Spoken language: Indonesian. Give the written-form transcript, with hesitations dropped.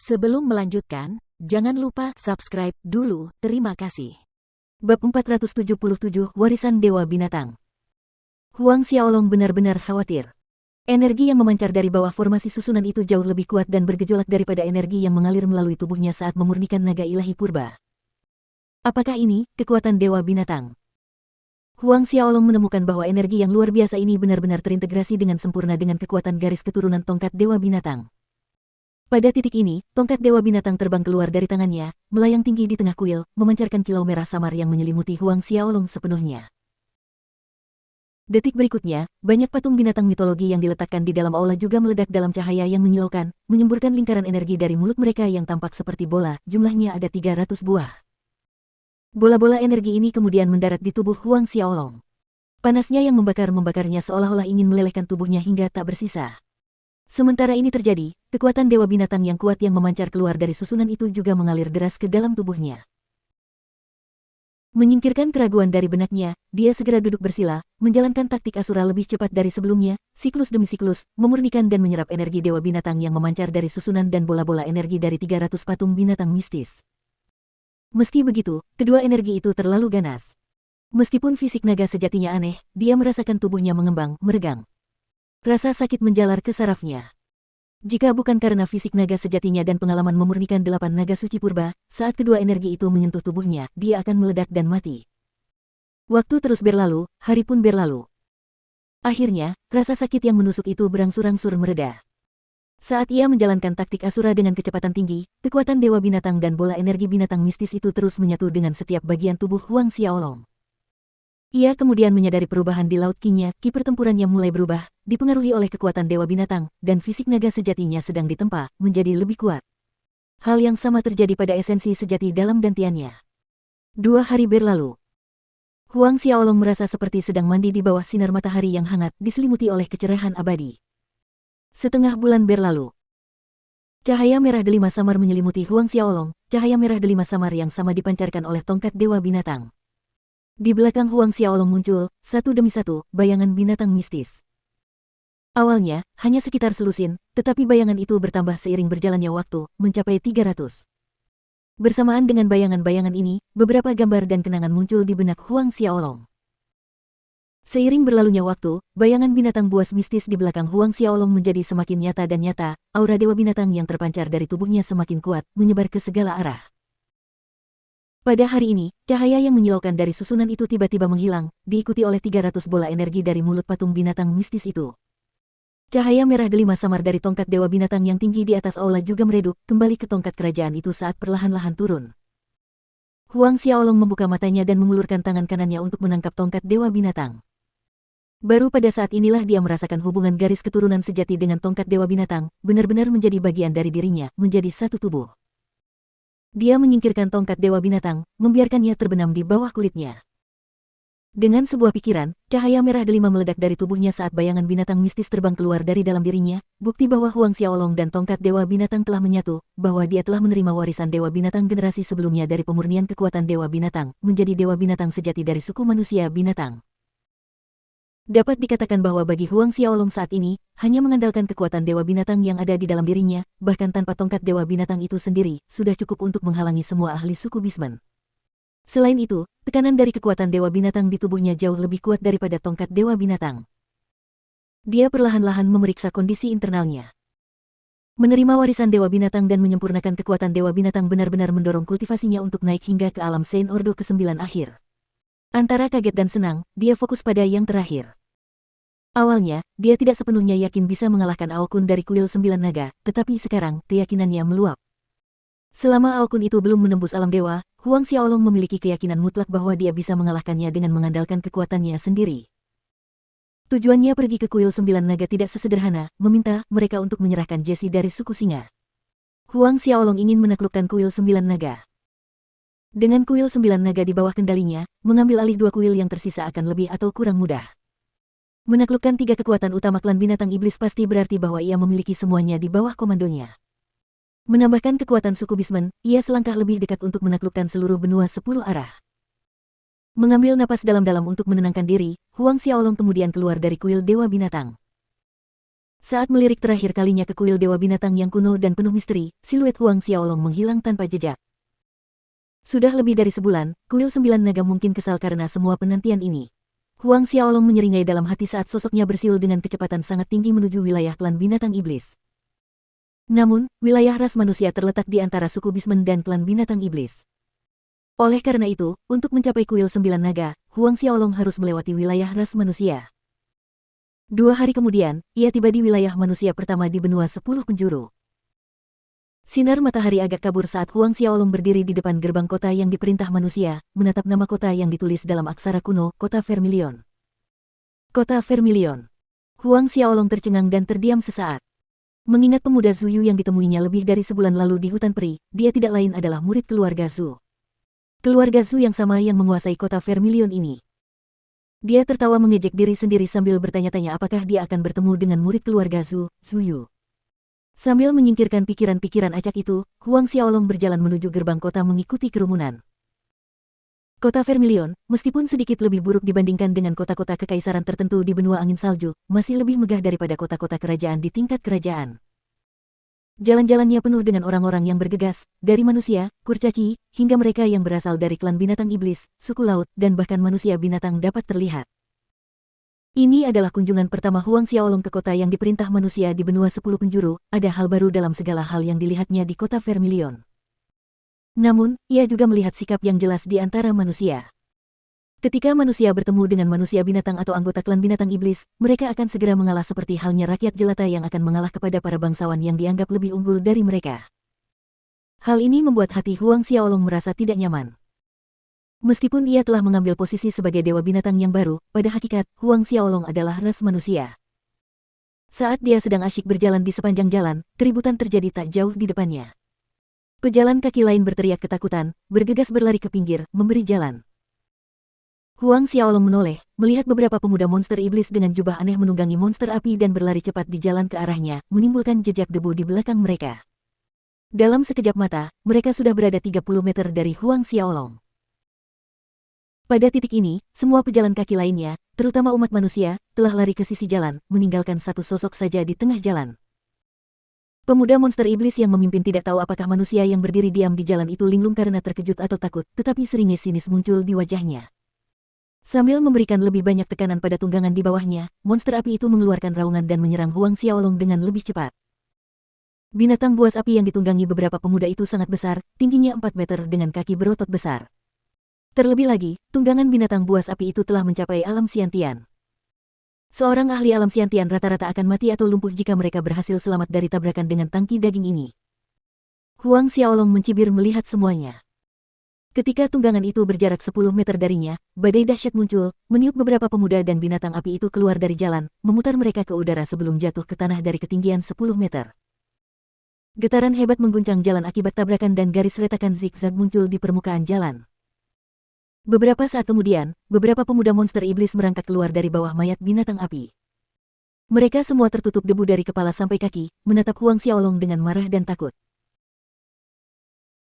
Sebelum melanjutkan, jangan lupa subscribe dulu, terima kasih. Bab 477 Warisan Dewa Binatang. Huang Xiaolong benar-benar khawatir. Energi yang memancar dari bawah formasi susunan itu jauh lebih kuat dan bergejolak daripada energi yang mengalir melalui tubuhnya saat memurnikan naga ilahi purba. Apakah ini kekuatan Dewa Binatang? Huang Xiaolong menemukan bahwa energi yang luar biasa ini benar-benar terintegrasi dengan sempurna dengan kekuatan garis keturunan tongkat Dewa Binatang. Pada titik ini, tongkat Dewa Binatang terbang keluar dari tangannya, melayang tinggi di tengah kuil, memancarkan kilau merah samar yang menyelimuti Huang Xiaolong sepenuhnya. Detik berikutnya, banyak patung binatang mitologi yang diletakkan di dalam aula juga meledak dalam cahaya yang menyilaukan, menyemburkan lingkaran energi dari mulut mereka yang tampak seperti bola, jumlahnya ada 300 buah. Bola-bola energi ini kemudian mendarat di tubuh Huang Xiaolong. Panasnya yang membakarnya seolah-olah ingin melelehkan tubuhnya hingga tak bersisa. Sementara ini terjadi, kekuatan Dewa Binatang yang kuat yang memancar keluar dari susunan itu juga mengalir deras ke dalam tubuhnya. Menyingkirkan keraguan dari benaknya, dia segera duduk bersila, menjalankan taktik Asura lebih cepat dari sebelumnya, siklus demi siklus, memurnikan dan menyerap energi Dewa Binatang yang memancar dari susunan dan bola-bola energi dari 300 patung binatang mistis. Meski begitu, kedua energi itu terlalu ganas. Meskipun fisik naga sejatinya aneh, dia merasakan tubuhnya mengembang, meregang. Rasa sakit menjalar ke sarafnya. Jika bukan karena fisik naga sejatinya dan pengalaman memurnikan 8 naga suci purba, saat kedua energi itu menyentuh tubuhnya, dia akan meledak dan mati. Waktu terus berlalu, hari pun berlalu. Akhirnya, rasa sakit yang menusuk itu berangsur-angsur mereda. Saat ia menjalankan taktik Asura dengan kecepatan tinggi, kekuatan Dewa Binatang dan bola energi binatang mistis itu terus menyatu dengan setiap bagian tubuh Huang Xiaolong. Ia kemudian menyadari perubahan di Laut Qingnya, ki pertempurannya mulai berubah, dipengaruhi oleh kekuatan Dewa Binatang, dan fisik naga sejatinya sedang ditempa, menjadi lebih kuat. Hal yang sama terjadi pada esensi sejati dalam dantiannya. 2 hari berlalu. Huang Xiaolong merasa seperti sedang mandi di bawah sinar matahari yang hangat, diselimuti oleh kecerahan abadi. Setengah bulan berlalu. Cahaya merah delima samar menyelimuti Huang Xiaolong, cahaya merah delima samar yang sama dipancarkan oleh tongkat Dewa Binatang. Di belakang Huang Xiaolong muncul, satu demi satu, bayangan binatang mistis. Awalnya, hanya sekitar selusin, tetapi bayangan itu bertambah seiring berjalannya waktu, mencapai 300. Bersamaan dengan bayangan-bayangan ini, beberapa gambar dan kenangan muncul di benak Huang Xiaolong. Seiring berlalunya waktu, bayangan binatang buas mistis di belakang Huang Xiaolong menjadi semakin nyata dan nyata, aura Dewa Binatang yang terpancar dari tubuhnya semakin kuat, menyebar ke segala arah. Pada hari ini, cahaya yang menyilaukan dari susunan itu tiba-tiba menghilang, diikuti oleh 300 bola energi dari mulut patung binatang mistis itu. Cahaya merah delima samar dari tongkat Dewa Binatang yang tinggi di atas aula juga meredup, kembali ke tongkat kerajaan itu saat perlahan-lahan turun. Huang Xiaolong membuka matanya dan mengulurkan tangan kanannya untuk menangkap tongkat Dewa Binatang. Baru pada saat inilah dia merasakan hubungan garis keturunan sejati dengan tongkat Dewa Binatang, benar-benar menjadi bagian dari dirinya, menjadi satu tubuh. Dia menyingkirkan tongkat Dewa Binatang, membiarkannya terbenam di bawah kulitnya. Dengan sebuah pikiran, cahaya merah delima meledak dari tubuhnya saat bayangan binatang mistis terbang keluar dari dalam dirinya, bukti bahwa Huang Xiaolong dan tongkat Dewa Binatang telah menyatu, bahwa dia telah menerima warisan Dewa Binatang generasi sebelumnya dari pemurnian kekuatan Dewa Binatang, menjadi Dewa Binatang sejati dari suku manusia binatang. Dapat dikatakan bahwa bagi Huang Xiaolong saat ini, hanya mengandalkan kekuatan Dewa Binatang yang ada di dalam dirinya, bahkan tanpa tongkat Dewa Binatang itu sendiri, sudah cukup untuk menghalangi semua ahli suku Bisman. Selain itu, tekanan dari kekuatan Dewa Binatang di tubuhnya jauh lebih kuat daripada tongkat Dewa Binatang. Dia perlahan-lahan memeriksa kondisi internalnya. Menerima warisan Dewa Binatang dan menyempurnakan kekuatan Dewa Binatang benar-benar mendorong kultivasinya untuk naik hingga ke alam Saint Ordo ke-9 akhir. Antara kaget dan senang, dia fokus pada yang terakhir. Awalnya, dia tidak sepenuhnya yakin bisa mengalahkan Aokun dari kuil 9 naga, tetapi sekarang, keyakinannya meluap. Selama Aokun itu belum menembus alam dewa, Huang Xiaolong memiliki keyakinan mutlak bahwa dia bisa mengalahkannya dengan mengandalkan kekuatannya sendiri. Tujuannya pergi ke kuil 9 naga tidak sesederhana, meminta mereka untuk menyerahkan Jessie dari suku singa. Huang Xiaolong ingin menaklukkan kuil 9 naga. Dengan kuil 9 naga di bawah kendalinya, mengambil alih 2 kuil yang tersisa akan lebih atau kurang mudah. Menaklukkan 3 kekuatan utama klan binatang iblis pasti berarti bahwa ia memiliki semuanya di bawah komandonya. Menambahkan kekuatan suku Bisman, ia selangkah lebih dekat untuk menaklukkan seluruh benua 10 arah. Mengambil napas dalam-dalam untuk menenangkan diri, Huang Xiaolong kemudian keluar dari kuil Dewa Binatang. Saat melirik terakhir kalinya ke kuil Dewa Binatang yang kuno dan penuh misteri, siluet Huang Xiaolong menghilang tanpa jejak. Sudah lebih dari sebulan, kuil 9 naga mungkin kesal karena semua penantian ini. Huang Xiaolong menyeringai dalam hati saat sosoknya bersiul dengan kecepatan sangat tinggi menuju wilayah klan binatang iblis. Namun, wilayah ras manusia terletak di antara suku Bismen dan klan binatang iblis. Oleh karena itu, untuk mencapai kuil 9 naga, Huang Xiaolong harus melewati wilayah ras manusia. 2 hari kemudian, ia tiba di wilayah manusia pertama di benua 10 penjuru. Sinar matahari agak kabur saat Huang Xiaolong berdiri di depan gerbang kota yang diperintah manusia, menatap nama kota yang ditulis dalam aksara kuno, Kota Vermilion. Kota Vermilion. Huang Xiaolong tercengang dan terdiam sesaat. Mengingat pemuda Zuyu yang ditemuinya lebih dari sebulan lalu di hutan peri, dia tidak lain adalah murid keluarga Zhu. Keluarga Zhu yang sama yang menguasai kota Vermilion ini. Dia tertawa mengejek diri sendiri sambil bertanya-tanya apakah dia akan bertemu dengan murid keluarga Zhu, Zuyu. Sambil menyingkirkan pikiran-pikiran acak itu, Huang Xiaolong berjalan menuju gerbang kota mengikuti kerumunan. Kota Vermilion, meskipun sedikit lebih buruk dibandingkan dengan kota-kota kekaisaran tertentu di benua angin salju, masih lebih megah daripada kota-kota kerajaan di tingkat kerajaan. Jalan-jalannya penuh dengan orang-orang yang bergegas, dari manusia, kurcaci, hingga mereka yang berasal dari klan binatang iblis, suku laut, dan bahkan manusia binatang dapat terlihat. Ini adalah kunjungan pertama Huang Xiaolong ke kota yang diperintah manusia di benua 10 penjuru, ada hal baru dalam segala hal yang dilihatnya di kota Vermilion. Namun, ia juga melihat sikap yang jelas di antara manusia. Ketika manusia bertemu dengan manusia binatang atau anggota klan binatang iblis, mereka akan segera mengalah seperti halnya rakyat jelata yang akan mengalah kepada para bangsawan yang dianggap lebih unggul dari mereka. Hal ini membuat hati Huang Xiaolong merasa tidak nyaman. Meskipun ia telah mengambil posisi sebagai dewa binatang yang baru, pada hakikat, Huang Xiaolong adalah ras manusia. Saat dia sedang asyik berjalan di sepanjang jalan, keributan terjadi tak jauh di depannya. Pejalan kaki lain berteriak ketakutan, bergegas berlari ke pinggir, memberi jalan. Huang Xiaolong menoleh, melihat beberapa pemuda monster iblis dengan jubah aneh menunggangi monster api dan berlari cepat di jalan ke arahnya, menimbulkan jejak debu di belakang mereka. Dalam sekejap mata, mereka sudah berada 30 meter dari Huang Xiaolong. Pada titik ini, semua pejalan kaki lainnya, terutama umat manusia, telah lari ke sisi jalan, meninggalkan satu sosok saja di tengah jalan. Pemuda monster iblis yang memimpin tidak tahu apakah manusia yang berdiri diam di jalan itu linglung karena terkejut atau takut, tetapi seringis sinis muncul di wajahnya. Sambil memberikan lebih banyak tekanan pada tunggangan di bawahnya, monster api itu mengeluarkan raungan dan menyerang Huang Xiaolong dengan lebih cepat. Binatang buas api yang ditunggangi beberapa pemuda itu sangat besar, tingginya 4 meter dengan kaki berotot besar. Terlebih lagi, tunggangan binatang buas api itu telah mencapai alam Xiantian. Seorang ahli alam Xiantian rata-rata akan mati atau lumpuh jika mereka berhasil selamat dari tabrakan dengan tangki daging ini. Huang Xiaolong mencibir melihat semuanya. Ketika tunggangan itu berjarak 10 meter darinya, badai dahsyat muncul, meniup beberapa pemuda dan binatang api itu keluar dari jalan, memutar mereka ke udara sebelum jatuh ke tanah dari ketinggian 10 meter. Getaran hebat mengguncang jalan akibat tabrakan dan garis retakan zigzag muncul di permukaan jalan. Beberapa saat kemudian, beberapa pemuda monster iblis merangkak keluar dari bawah mayat binatang api. Mereka semua tertutup debu dari kepala sampai kaki, menatap Huang Xiaolong dengan marah dan takut.